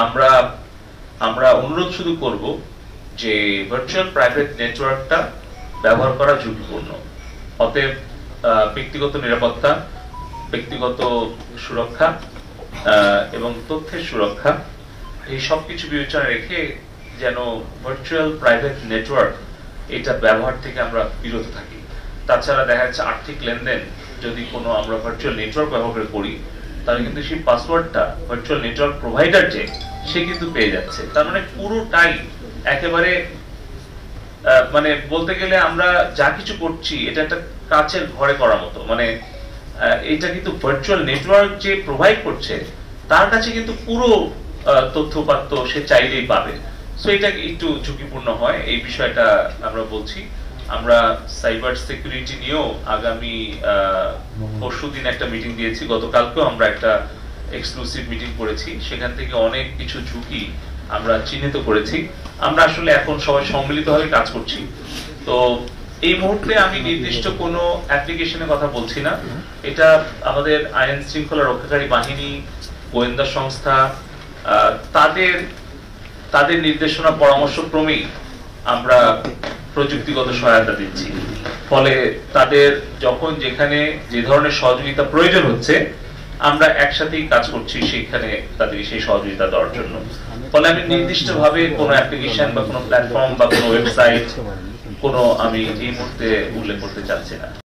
আমরা আমরা অনুরোধ শুধু করব যে ভার্চুয়াল প্রাইভেট নেটওয়ার্কটা ব্যবহার করা ঝুঁকিপূর্ণ। অতএব ব্যক্তিগত নিরাপত্তা, ব্যক্তিগত সুরক্ষা এবং তথ্যের সুরক্ষা এই সবকিছু বিবেচনায় রেখে যেন ভার্চুয়াল প্রাইভেট নেটওয়ার্ক এটা ব্যবহার থেকে আমরা বিরত থাকি। তাছাড়া দেখা যাচ্ছে আর্থিক লেনদেন যদি কোনো আমরা ভার্চুয়াল নেটওয়ার্ক ব্যবহার করি, তাহলে কিন্তু সেই পাসওয়ার্ডটা ভার্চুয়াল নেটওয়ার্ক প্রোভাইডার সে কিন্তু পেয়ে যাচ্ছে। তার মানে পুরোটাই একেবারে মানে বলতে গেলে আমরা যা কিছু করছি এটা একটা কাচের ঘরে করার মতো। মানে এটা কিন্তু ভার্চুয়াল নেটওয়ার্ক যে প্রোভাইড করছে তার কাছে কিন্তু পুরো তথ্যপাত্র সে চাইলেই পাবে। সো এটা একটু ঝুঁকিপূর্ণ হয়, এই বিষয়টা আমরা বলছি। আমরা সাইবার সিকিউরিটি নিয়েও আগামী পরশুদিন একটা মিটিং দিয়েছি, গতকালকেও আমরা একটা এক্সক্লুসিভ মিটিং করেছি। সেখান থেকে অনেক কিছু ঝুঁকি আমরা চিহ্নিত করেছি। আমরা আসলে এখন সবাই সম্মিলিতভাবে কাজ করছি। তো এই মুহূর্তে আমি নির্দিষ্ট কোনো অ্যাপ্লিকেশনের কথা বলছি না। এটা আমাদের আইন শৃঙ্খলা রক্ষাকারী বাহিনী, গোয়েন্দা সংস্থা তাদের নির্দেশনা পরামর্শক্রমেই আমরা প্রযুক্তিগত সহায়তা দিচ্ছি। ফলে তাদের যখন যেখানে যে ধরনের সহযোগিতা প্রয়োজন হচ্ছে আমরা একসাথেই কাজ করছি সেখানে তাদেরকে সেই সহযোগিতা দেওয়ার জন্য। ফলে আমি নির্দিষ্টভাবে কোনো অ্যাপ্লিকেশন বা কোনো প্ল্যাটফর্ম বা কোনো ওয়েবসাইট আমি এই মুহূর্তে উল্লেখ করতে চাচ্ছি না।